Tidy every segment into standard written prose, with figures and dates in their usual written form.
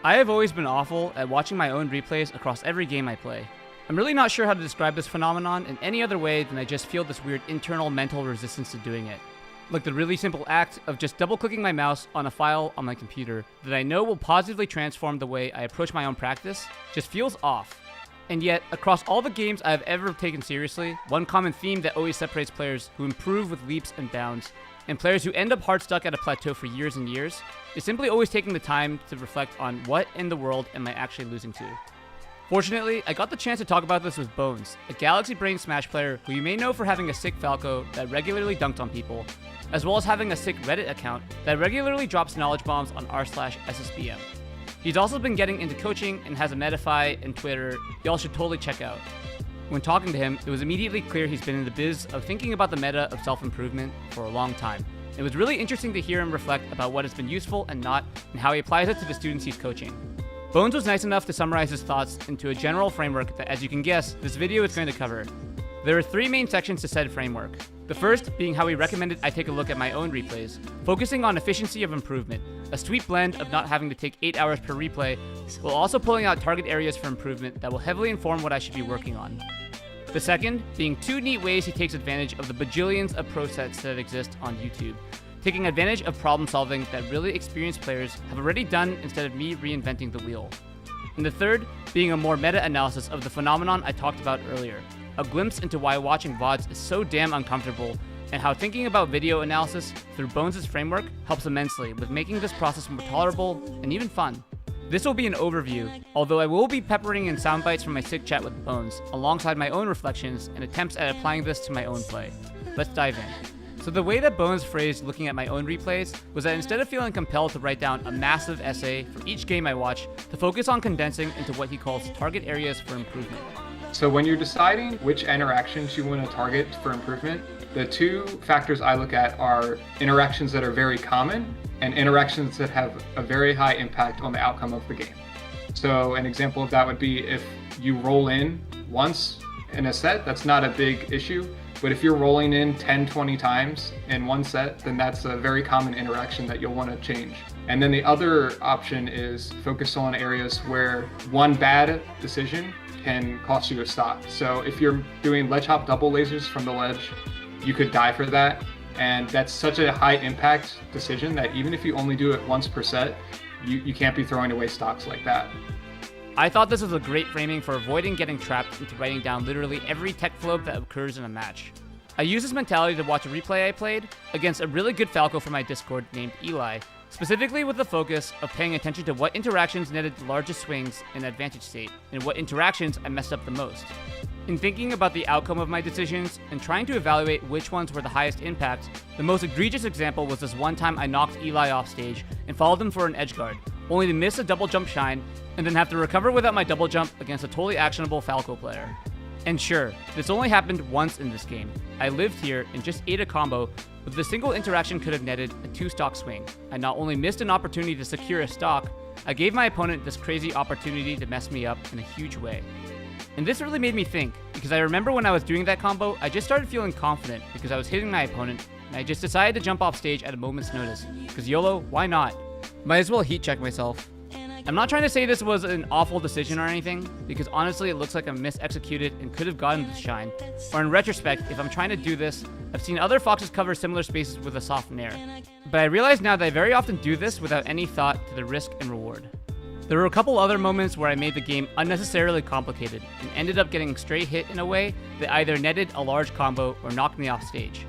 I have always been awful at watching my own replays across every game I play. I'm really not sure how to describe this phenomenon in any other way than I just feel this weird internal mental resistance to doing it. Like the really simple act of just double-clicking my mouse on a file on my computer that I know will positively transform the way I approach my own practice just feels off. And yet, across all the games I have ever taken seriously, one common theme that always separates players who improve with leaps and bounds and players who end up hard stuck at a plateau for years and years is simply always taking the time to reflect on what in the world am I actually losing to. Fortunately, I got the chance to talk about this with Bones, a Galaxy Brain Smash player who you may know for having a sick Falco that regularly dunked on people, as well as having a sick Reddit account that regularly drops knowledge bombs on r/SSBM. He's also been getting into coaching and has a Medify and Twitter y'all should totally check out. When talking to him, it was immediately clear he's been in the biz of thinking about the meta of self-improvement for a long time. It was really interesting to hear him reflect about what has been useful and not, and how he applies it to the students he's coaching. Bones was nice enough to summarize his thoughts into a general framework that, as you can guess, this video is going to cover. There are three main sections to said framework. The first being how he recommended I take a look at my own replays, focusing on efficiency of improvement, a sweet blend of not having to take 8 hours per replay, while also pulling out target areas for improvement that will heavily inform what I should be working on. The second being two neat ways he takes advantage of the bajillions of pro sets that exist on YouTube, taking advantage of problem solving that really experienced players have already done instead of me reinventing the wheel. And the third being a more meta-analysis of the phenomenon I talked about earlier, a glimpse into why watching VODs is so damn uncomfortable, and how thinking about video analysis through Bones' framework helps immensely with making this process more tolerable and even fun. This will be an overview, although I will be peppering in sound bites from my sick chat with Bones, alongside my own reflections and attempts at applying this to my own play. Let's dive in. So the way that Bones phrased looking at my own replays was that instead of feeling compelled to write down a massive essay for each game I watch, to focus on condensing into what he calls target areas for improvement. So when you're deciding which interactions you want to target for improvement, the two factors I look at are interactions that are very common and interactions that have a very high impact on the outcome of the game. So an example of that would be if you roll in once in a set, that's not a big issue. But if you're rolling in 10, 20 times in one set, then that's a very common interaction that you'll want to change. And then the other option is focus on areas where one bad decision can cost you a stock. So if you're doing ledge hop double lasers from the ledge, you could die for that. And that's such a high impact decision that even if you only do it once per set, you can't be throwing away stocks like that. I thought this was a great framing for avoiding getting trapped into writing down literally every tech flub that occurs in a match. I used this mentality to watch a replay I played against a really good Falco from my Discord named Eli, specifically with the focus of paying attention to what interactions netted the largest swings in advantage state, and what interactions I messed up the most. In thinking about the outcome of my decisions and trying to evaluate which ones were the highest impact, the most egregious example was this one time I knocked Eli off stage and followed him for an edge guard, only to miss a double jump shine and then have to recover without my double jump against a totally actionable Falco player. And sure, this only happened once in this game. I lived here and just ate a combo, but the single interaction could have netted a 2-stock swing. I not only missed an opportunity to secure a stock, I gave my opponent this crazy opportunity to mess me up in a huge way. And this really made me think, because I remember when I was doing that combo, I just started feeling confident because I was hitting my opponent, and I just decided to jump off stage at a moment's notice. Because YOLO, why not? Might as well heat check myself. I'm not trying to say this was an awful decision or anything, because honestly it looks like I'm mis-executed and could have gotten the shine. Or in retrospect, if I'm trying to do this, I've seen other foxes cover similar spaces with a soft nair. But I realize now that I very often do this without any thought to the risk and reward. There were a couple other moments where I made the game unnecessarily complicated and ended up getting straight hit in a way that either netted a large combo or knocked me off stage.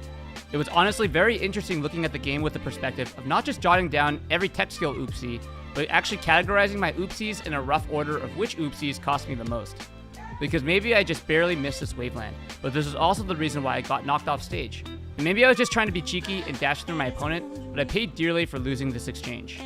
It was honestly very interesting looking at the game with the perspective of not just jotting down every tech skill oopsie, but actually categorizing my oopsies in a rough order of which oopsies cost me the most. Because maybe I just barely missed this waveland, but this is also the reason why I got knocked off stage. And maybe I was just trying to be cheeky and dash through my opponent, but I paid dearly for losing this exchange.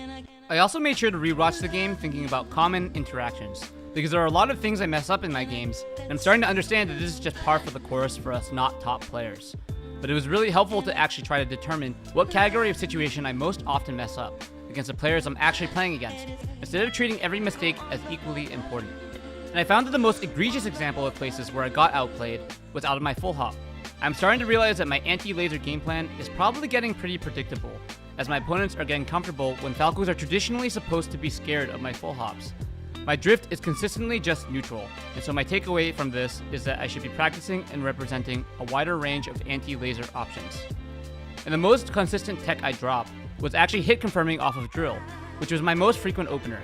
I also made sure to rewatch the game thinking about common interactions, because there are a lot of things I mess up in my games, and I'm starting to understand that this is just par for the course for us not top players. But it was really helpful to actually try to determine what category of situation I most often mess up against the players I'm actually playing against, instead of treating every mistake as equally important. And I found that the most egregious example of places where I got outplayed was out of my full hop. I'm starting to realize that my anti-laser game plan is probably getting pretty predictable, as my opponents are getting comfortable when Falcos are traditionally supposed to be scared of my full hops. My drift is consistently just neutral, and so my takeaway from this is that I should be practicing and representing a wider range of anti-laser options. And the most consistent tech I dropped was actually hit confirming off of drill, which was my most frequent opener.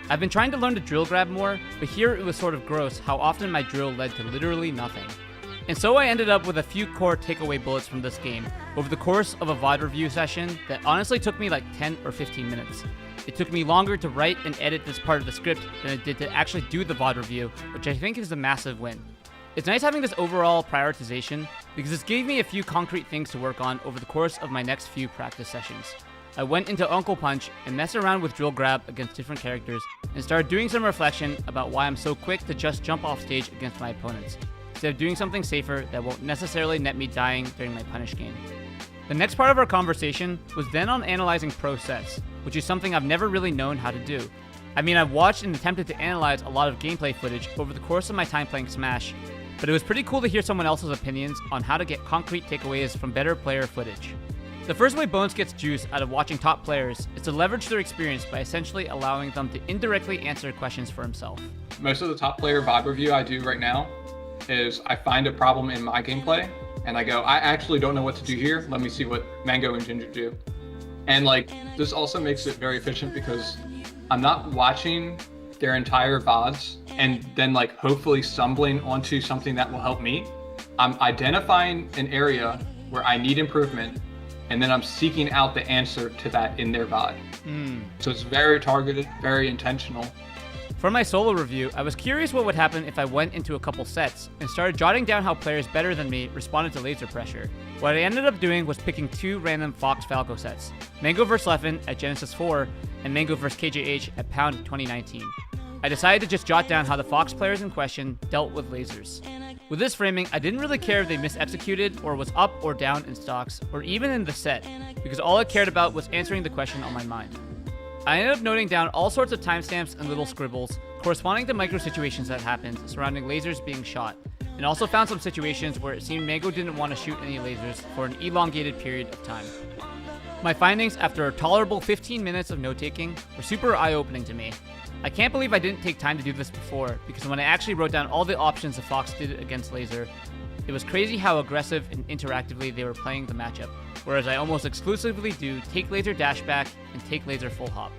I've been trying to learn to drill grab more, but here it was sort of gross how often my drill led to literally nothing. And so I ended up with a few core takeaway bullets from this game over the course of a VOD review session that honestly took me like 10 or 15 minutes. It took me longer to write and edit this part of the script than it did to actually do the VOD review, which I think is a massive win. It's nice having this overall prioritization because this gave me a few concrete things to work on over the course of my next few practice sessions. I went into Uncle Punch and messed around with drill grab against different characters and started doing some reflection about why I'm so quick to just jump off stage against my opponents, instead of doing something safer that won't necessarily net me dying during my punish game. The next part of our conversation was then on analyzing pro sets, which is something I've never really known how to do. I mean, I've watched and attempted to analyze a lot of gameplay footage over the course of my time playing Smash, but it was pretty cool to hear someone else's opinions on how to get concrete takeaways from better player footage. The first way Bones gets juice out of watching top players is to leverage their experience by essentially allowing them to indirectly answer questions for himself. Most of the top player VOD review I do right now is I find a problem in my gameplay and I go, I actually don't know what to do here. Let me see what Mango and Ginger do. And like, this also makes it very efficient because I'm not watching their entire VODs and then like hopefully stumbling onto something that will help me. I'm identifying an area where I need improvement and then I'm seeking out the answer to that in their VOD. So it's very targeted, very intentional. For my solo review, I was curious what would happen if I went into a couple sets and started jotting down how players better than me responded to laser pressure. What I ended up doing was picking two random Fox Falco sets, Mango vs. Leffen at Genesis 4 and Mango vs. KJH at Pound 2019. I decided to just jot down how the Fox players in question dealt with lasers. With this framing, I didn't really care if they misexecuted or was up or down in stocks or even in the set, because all I cared about was answering the question on my mind. I ended up noting down all sorts of timestamps and little scribbles corresponding to micro situations that happened surrounding lasers being shot, and also found some situations where it seemed Mango didn't want to shoot any lasers for an elongated period of time. My findings after a tolerable 15 minutes of note-taking were super eye-opening to me. I can't believe I didn't take time to do this before, because when I actually wrote down all the options the Fox did against laser, it was crazy how aggressive and interactively they were playing the matchup, whereas I almost exclusively do take laser dash back and take laser full hop.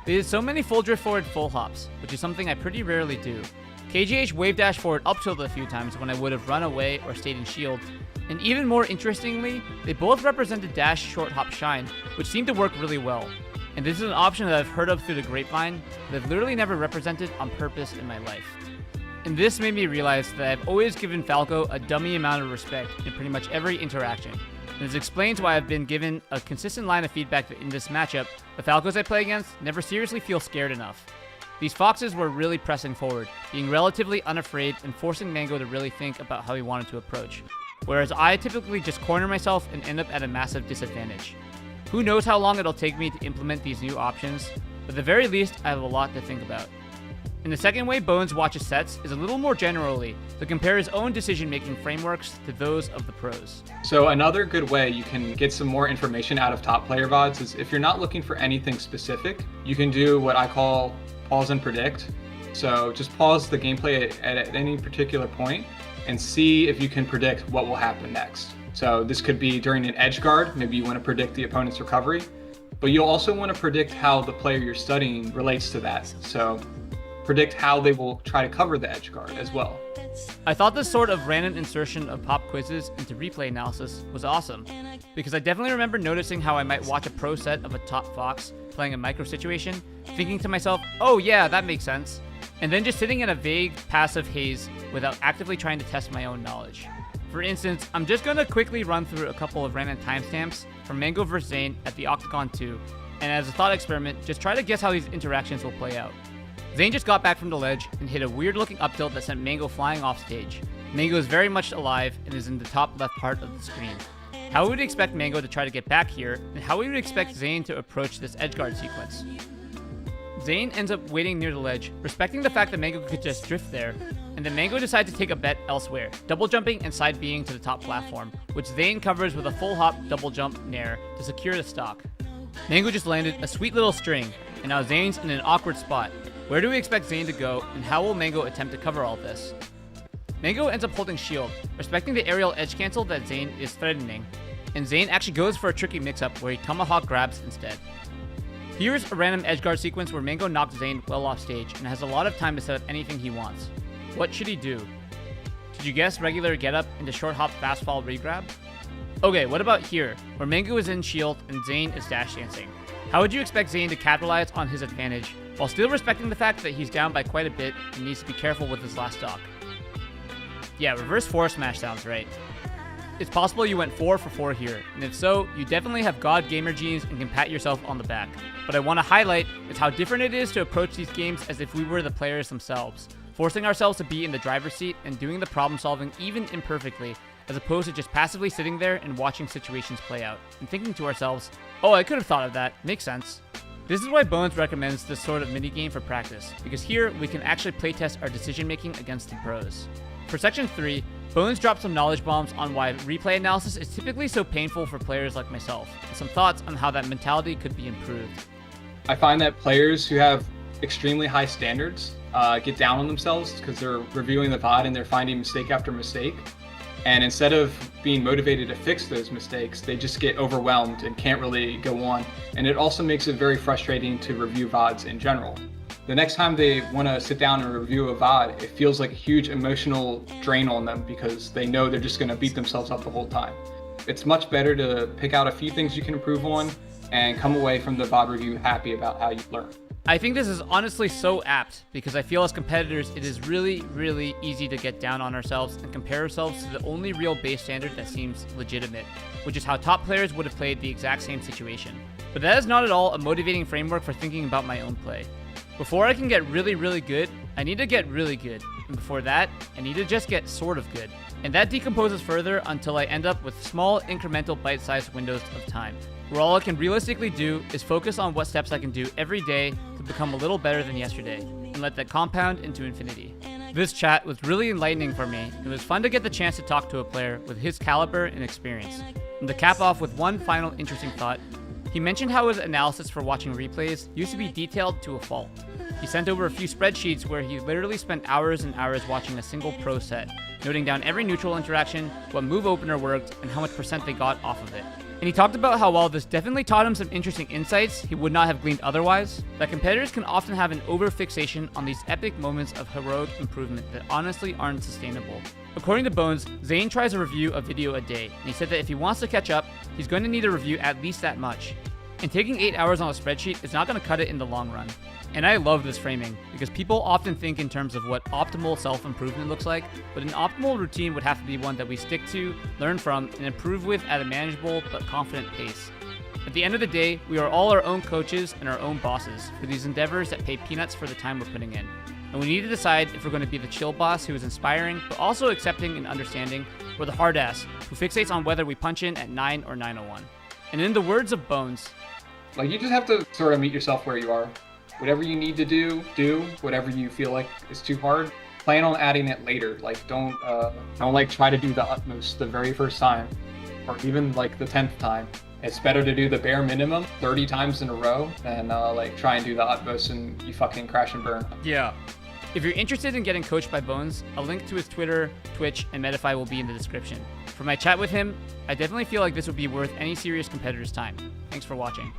They did so many full drift forward full hops, which is something I pretty rarely do. KGH wave dash forward up tilted a few times when I would have run away or stayed in shield, and even more interestingly, they both represented dash short hop shine, which seemed to work really well. And this is an option that I've heard of through the grapevine, but I've literally never represented on purpose in my life. And this made me realize that I've always given Falco a dummy amount of respect in pretty much every interaction. And this explains why I've been given a consistent line of feedback that in this matchup, the Falcos I play against never seriously feel scared enough. These Foxes were really pressing forward, being relatively unafraid and forcing Mango to really think about how he wanted to approach, whereas I typically just corner myself and end up at a massive disadvantage. Who knows how long it'll take me to implement these new options, but at the very least, I have a lot to think about. And the second way Bones watches sets is a little more generally, to compare his own decision-making frameworks to those of the pros. So another good way you can get some more information out of top player VODs is if you're not looking for anything specific, you can do what I call pause and predict. So just pause the gameplay at any particular point and see if you can predict what will happen next. So this could be during an edge guard, maybe you want to predict the opponent's recovery, but you'll also want to predict how the player you're studying relates to that. So predict how they will try to cover the edge guard as well. I thought this sort of random insertion of pop quizzes into replay analysis was awesome, because I definitely remember noticing how I might watch a pro set of a top Fox playing a micro situation, thinking to myself, oh yeah, that makes sense, and then just sitting in a vague, passive haze without actively trying to test my own knowledge. For instance, I'm just going to quickly run through a couple of random timestamps from Mango vs. Zane at the Octagon 2, and as a thought experiment, just try to guess how these interactions will play out. Zane just got back from the ledge and hit a weird looking up tilt that sent Mango flying off stage. Mango is very much alive and is in the top left part of the screen. How would we expect Mango to try to get back here, and how would we expect Zane to approach this edgeguard sequence? Zane ends up waiting near the ledge, respecting the fact that Mango could just drift there, and then Mango decides to take a bet elsewhere, double jumping and side B'ing to the top platform, which Zane covers with a full hop double jump nair to secure the stock. Mango just landed a sweet little string, and now Zane's in an awkward spot. Where do we expect Zane to go, and how will Mango attempt to cover all this? Mango ends up holding shield, respecting the aerial edge cancel that Zane is threatening, and Zane actually goes for a tricky mix-up where he tomahawk grabs instead. Here's a random edgeguard sequence where Mango knocks Zane well off stage and has a lot of time to set up anything he wants. What should he do? Did you guess regular get up into short hop fast fall regrab? Okay, what about here, where Mango is in shield and Zane is dash dancing? How would you expect Zane to capitalize on his advantage, while still respecting the fact that he's down by quite a bit and needs to be careful with his last stock? Yeah, reverse forward smash sounds right. It's possible you went 4 for 4 here, and if so, you definitely have God gamer genes and can pat yourself on the back. But I want to highlight is how different it is to approach these games as if we were the players themselves, forcing ourselves to be in the driver's seat and doing the problem solving even imperfectly, as opposed to just passively sitting there and watching situations play out, and thinking to ourselves, oh, I could have thought of that, makes sense. This is why Bones recommends this sort of minigame for practice, because here we can actually playtest our decision making against the pros. For section 3, Bones dropped some knowledge bombs on why replay analysis is typically so painful for players like myself, and some thoughts on how that mentality could be improved. I find that players who have extremely high standards get down on themselves because they're reviewing the VOD and they're finding mistake after mistake. And instead of being motivated to fix those mistakes, they just get overwhelmed and can't really go on. And it also makes it very frustrating to review VODs in general. The next time they want to sit down and review a VOD, it feels like a huge emotional drain on them because they know they're just going to beat themselves up the whole time. It's much better to pick out a few things you can improve on and come away from the VOD review happy about how you've learned. I think this is honestly so apt because I feel as competitors it is really easy to get down on ourselves and compare ourselves to the only real base standard that seems legitimate, which is how top players would have played the exact same situation. But that is not at all a motivating framework for thinking about my own play. Before I can get really good, I need to get really good. And before that, I need to just get sort of good. And that decomposes further until I end up with small incremental bite-sized windows of time, where all I can realistically do is focus on what steps I can do every day to become a little better than yesterday, and let that compound into infinity. This chat was really enlightening for me. It was fun to get the chance to talk to a player with his caliber and experience. And to cap off with one final interesting thought, he mentioned how his analysis for watching replays used to be detailed to a fault. He sent over a few spreadsheets where he literally spent hours and hours watching a single pro set, noting down every neutral interaction, what move opener worked, and how much % they got off of it. And he talked about how while this definitely taught him some interesting insights he would not have gleaned otherwise, that competitors can often have an over-fixation on these epic moments of heroic improvement that honestly aren't sustainable. According to Bones, Zane tries to review a video a day, and he said that if he wants to catch up, he's going to need to review at least that much. And taking 8 hours on a spreadsheet is not going to cut it in the long run. And I love this framing, because people often think in terms of what optimal self-improvement looks like, but an optimal routine would have to be one that we stick to, learn from, and improve with at a manageable but confident pace. At the end of the day, we are all our own coaches and our own bosses for these endeavors that pay peanuts for the time we're putting in. And we need to decide if we're going to be the chill boss who is inspiring, but also accepting and understanding, or the hard ass who fixates on whether we punch in at 9 or 901. And in the words of Bones, you just have to sort of meet yourself where you are. Whatever you need to do. Whatever you feel like is too hard, plan on adding it later. Don't try to do the utmost the very first time, or even the 10th time. It's better to do the bare minimum 30 times in a row than try and do the utmost and you fucking crash and burn. Yeah. If you're interested in getting coached by Bones, a link to his Twitter, Twitch, and Medify will be in the description. For my chat with him, I definitely feel like this would be worth any serious competitor's time. Thanks for watching.